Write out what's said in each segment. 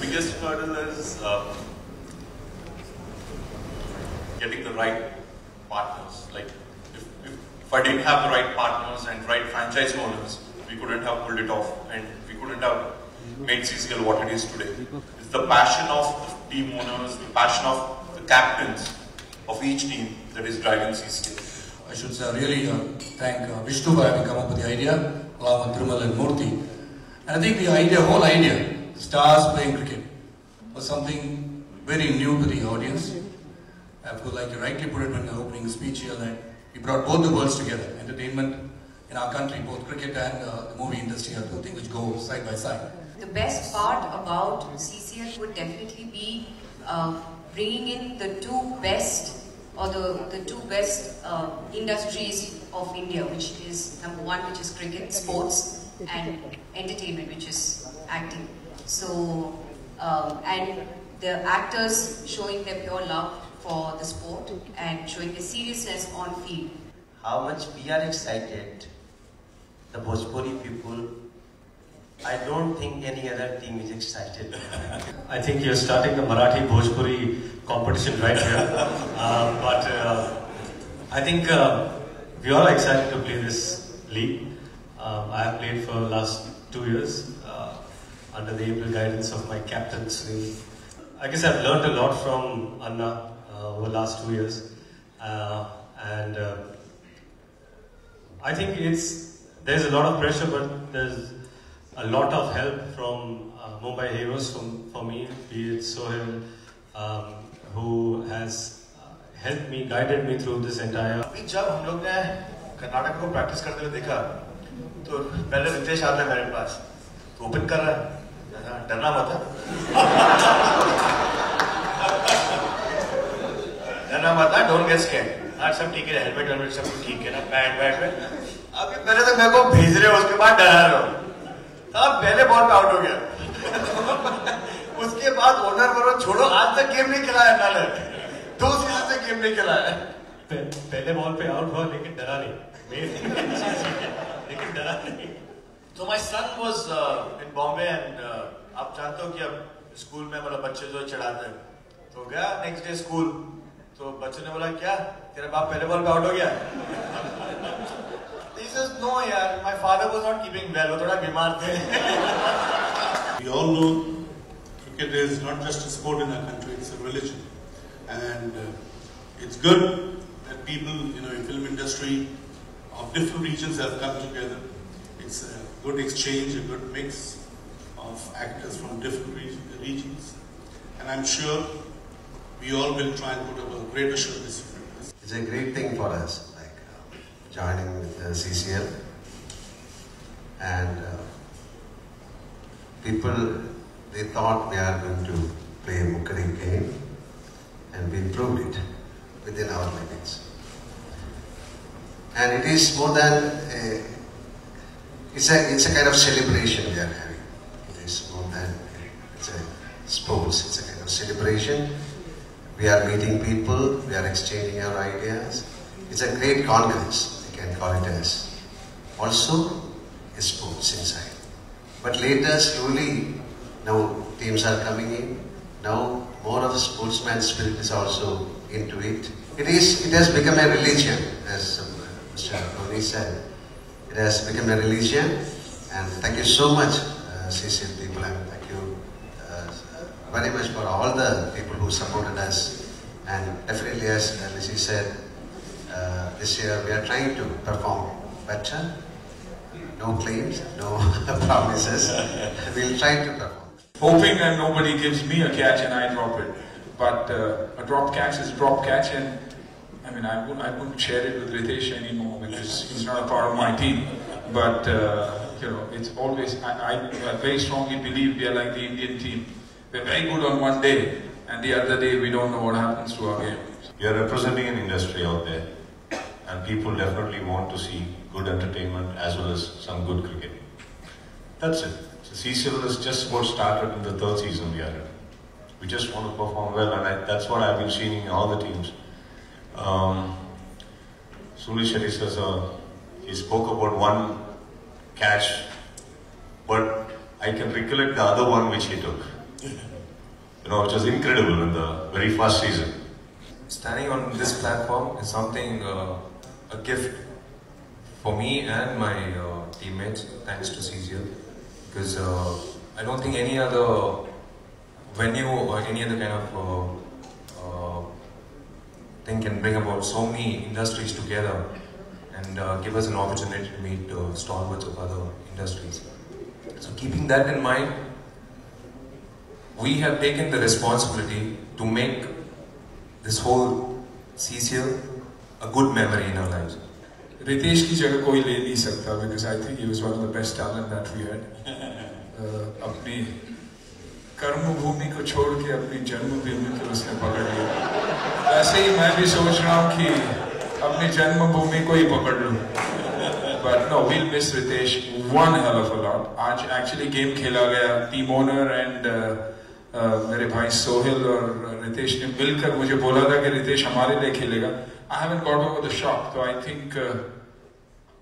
biggest hurdle is getting the right partners. Like, if I didn't have the right partners and right franchise owners, we couldn't have pulled it off, and we couldn't have made CCL what it is today. It's the passion of the team owners, the passion of the captains of each team that is driving CCL. I should say, really thank Vishnu for having come up with the idea, along with Thirumal and Murthy. And I think the whole idea, stars playing cricket, was something very new to the audience. Of course, like you rightly put it in the opening speech here, that we brought both the worlds together. Entertainment in our country, both cricket and the movie industry are two things which go side by side. The best part about CCL would definitely be bringing in the two best the two best industries of India, which is number one, which is cricket, sports, and entertainment, which is acting. So, and the actors showing their pure love for the sport and showing the seriousness on field. How much we are excited, the Bhojpuri people. I don't think any other team is excited. I think you're starting the Marathi Bhojpuri competition right here. I think we all are excited to play this league. I have played for the last 2 years under the able guidance of my captain Sunil. I guess I've learned a lot from Anna over the last 2 years, and I think there's a lot of pressure, but there's a lot of help from Mumbai Heroes for me, be it Sohail, who has helped me, guided me through this entire. अभी जब हम लोग ने कर्नाटक को practice करते हुए देखा, तो पहले रितेश आता है मेरे पास, तो ओपन कर रहा है, डरना मत है, डरना मत है, don't get scared. हाँ सब ठीक है, हेलमेट सब ठीक है ना, बैट में. अभी पहले तो मेरे को भेज रहे हो, उसके बाद डरा रहे हो. अब पहले बॉल पे आउट हो गया. उसके बाद ओनर बोलो छोड़ो, आज तक गेम नहीं खिलाया नाले, 2 सीजन से गेम नहीं खिलाया. पहले बॉल पे आउट हुआ लेकिन डरा नहीं, लेकिन डरा नहीं. So my son was in Bombay and आप जानते हो कि अब स्कूल में मतलब बच्चे जो चढ़ाते हैं, तो गया नेक्स्ट डे स्कूल, तो बच्चे ने बोला क्या तेरा बाप पहले बॉल पे आउट हो गया. He says no यार, my father was not keeping well, वो थोड़ा बीमार थे. We all know cricket is not just a sport in our country, it's a religion. And it's good that people, in film industry of different regions have come together. It's a good exchange, a good mix of actors from different regions. And I'm sure we all will try and put up a greater show this year. It's a great thing for us, joining with CCL. And people, they thought we are going to play a Mukkadi game, and we proved it within our limits. And it is more than it's a kind of celebration we are having. It is more than it's a sports. It's a kind of celebration. We are meeting people. We are exchanging our ideas. It's a great congress. You can call it as also a sports inside. But later, slowly, now teams are coming in. Now more of the sportsman spirit is also into it. It has become a religion, as Mr. Dhoni said. It has become a religion, and thank you so much, CCL people, and thank you very much for all the people who supported us. And definitely, as Lizzie said, this year we are trying to perform better. No claims, no promises. We'll try to perform. Hoping that nobody gives me a catch and I drop it. But a drop catch is a drop catch, and I mean I wouldn't share it with Ritesh anymore because he's not a part of my team. But it's always I very strongly believe we are like the Indian team. We're very good on one day, and the other day we don't know what happens to our game. You're representing an industry out there, and people definitely want to see good entertainment as well as some good cricket. That's it. So CCL is just about started in the 3rd season we are in. We just want to perform well, and that's what I've been seeing in all the teams. Sunil Shetty says he spoke about one catch, but I can recollect the other one which he took. which was incredible in the very first season. Standing on this platform is something, a gift for me and my teammates, thanks to CCL, because I don't think any other venue or any other kind of thing can bring about so many industries together and give us an opportunity to meet stalwarts of other industries. So keeping that in mind, we have taken the responsibility to make this whole CCL a good memory in our lives. Ritesh की जगह कोई ले नहीं सकता because I think he was one of the best talent that we had. अपनी कर्मभूमि को छोड़ के अपनी जन्मभूमि को उसने पकड़ लिया. ऐसे ही मैं भी सोच रहा हूँ कि अपनी जन्मभूमि को ही पकड़ लूँ. But no, we'll miss Ritesh one hell of a lot. आज actually game खेला गया. Team owner and मेरे भाई सोहेल और रितेश ने मिलकर मुझे बोला था कि रितेश हमारे लिए खेलेगा. I haven't got over the shock, so I think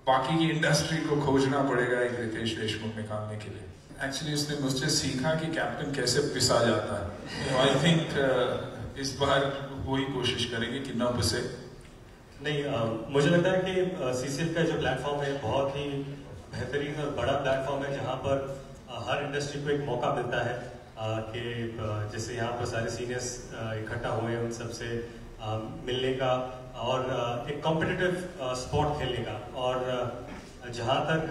बाकी की इंडस्ट्री को खोजना पड़ेगा एक रितेश देशमुख निकालने के लिए. Actually उसने मुझसे सीखा कि कैप्टन कैसे पिसा जाता है. So I think इस बार वही कोशिश करेंगे कि न पिसे. नहीं, मुझे लगता है कि सीसीएल का जो प्लेटफॉर्म है बहुत ही बेहतरीन और बड़ा प्लेटफॉर्म है जहाँ पर हर इंडस्ट्री को एक मौका मिलता है कि जैसे यहाँ पर सारे सीनियर्स इकट्ठा हुए उन सबसे मिलने का और एक कॉम्पिटिटिव स्पोर्ट खेलने का. और जहाँ तक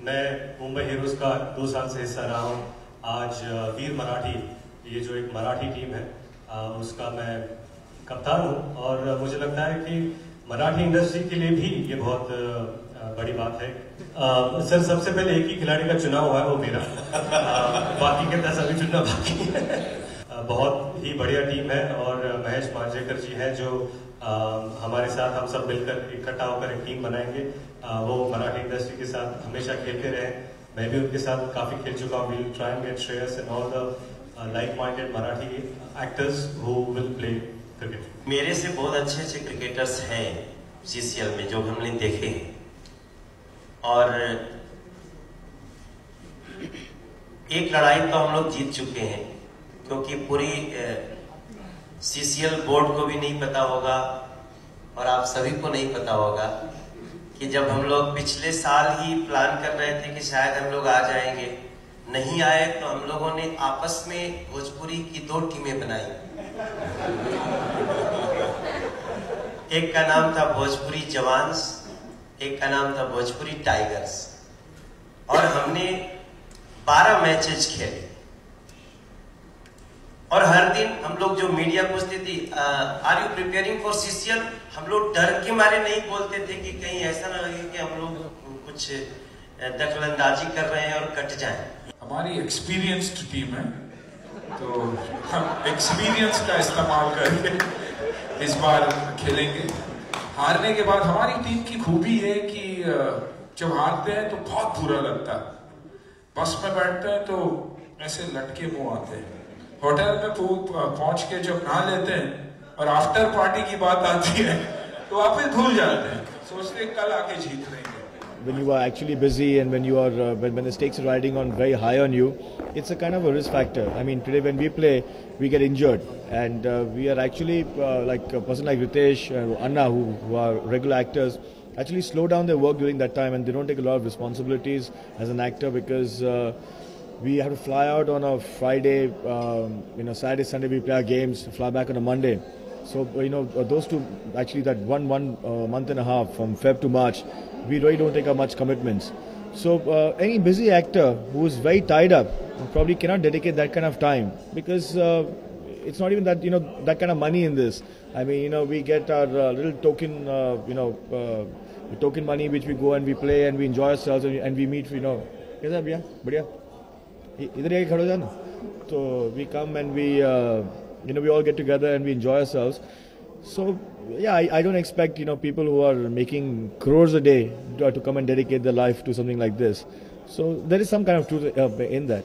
मैं मुंबई हीरोज का 2 साल से हिस्सा रहा हूँ, आज वीर मराठी, ये जो एक मराठी टीम है उसका मैं कप्तान हूँ. और मुझे लगता है कि मराठी इंडस्ट्री के लिए भी ये बहुत बड़ी बात है. सर, सबसे पहले एक ही खिलाड़ी का चुनाव हुआ है, वो मेरा. बाकी के 10 अभी चुनना बाकी है. बहुत ही बढ़िया टीम है और महेश मांजरेकर जी हैं जो हमारे साथ हम सब मिलकर इकट्ठा होकर एक टीम बनाएंगे. वो मराठी इंडस्ट्री के साथ हमेशा खेलते रहे. मैं भी उनके साथ काफी खेल चुका हूँ. We'll try and get Shreyas and all the like-minded Marathi actors who will play cricket. मेरे से बहुत अच्छे अच्छे क्रिकेटर्स हैं सीसीएल में जो हमने देखे हैं. और एक लड़ाई तो हम लोग जीत चुके हैं क्योंकि पूरी सीसीएल बोर्ड को भी नहीं पता होगा और आप सभी को नहीं पता होगा कि जब हम लोग पिछले साल ही प्लान कर रहे थे कि शायद हम लोग आ जाएंगे, नहीं आए, तो हम लोगों ने आपस में भोजपुरी की 2 टीमें बनाई. एक का नाम था भोजपुरी जवान्स, एक का नाम था भोजपुरी टाइगर्स. और हमने 12 मैचेस खेले और हर दिन हम लोग जो मीडिया पूछती थी are you preparing for CCL, हम लोग डर के मारे नहीं बोलते थे कि कहीं ऐसा ना लगे कि हम लोग कुछ दखलंदाजी कर रहे हैं और कट जाए. हमारी एक्सपीरियंस्ड टीम है तो हम एक्सपीरियंस का इस्तेमाल करके इस बार खेलेंगे. हारने के बाद हमारी टीम की खूबी है कि जब हारते हैं तो बहुत बुरा लगता है. बस में बैठते हैं तो ऐसे लटके मुंह आते हैं. होटल में पहुंच के जब नहा लेते हैं और आफ्टर पार्टी की बात आती है तो वापस भूल जाते हैं. सोचते हैं कल आके जीत लेंगे. When you are actually busy and when you are when the stakes are riding on very high on you, it's a kind of a risk factor. I mean, today when we play, we get injured, and we are actually like a person like Ritesh, Anna, who are regular actors, actually slow down their work during that time, and they don't take a lot of responsibilities as an actor because we have to fly out on a Friday, Saturday, Sunday we play our games, fly back on a Monday. So those two, actually that one month and a half from Feb to March, we really don't take up much commitments. So any busy actor who is very tied up probably cannot dedicate that kind of time because it's not even that that kind of money in this. I mean we get our little token token money which we go and we play and we enjoy ourselves and we meet कैसा भैया बढ़िया इधर आके खड़े हो जाना. So we come and we we all get together and we enjoy ourselves. So yeah, I don't expect people who are making crores a day to come and dedicate their life to something like this. So there is some kind of truth in that.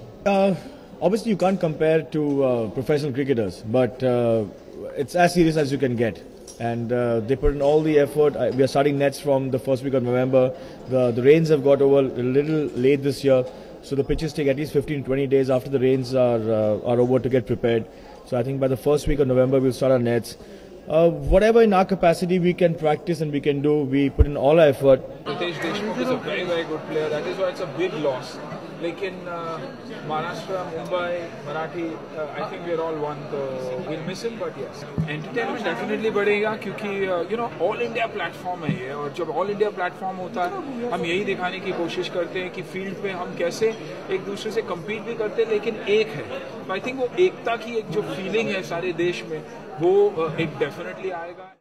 Obviously you can't compare to professional cricketers, but it's as serious as you can get. And they put in all the effort. We are starting nets from the first week of November. The rains have got over a little late this year, so the pitches take at least 15-20 days after the rains are over to get prepared. So I think by the first week of November we'll start our nets. Whatever in our capacity we can practice and we can do, we put in all our effort. Ritesh Deshmukh is a very, very good player. That is why it's a big loss. Like in Maharashtra, Mumbai, Marathi, I think we're all one. So we'll miss him, but yes. Entertainment definitely बढ़ेगा क्योंकि all India platform है ये, और जब all India platform होता है हम यही दिखाने की कोशिश करते हैं कि फील्ड पे हम कैसे एक दूसरे से compete भी करते हैं लेकिन एक है. तो I think वो एकता की एक जो feeling है सारे देश में वो एक definitely आएगा.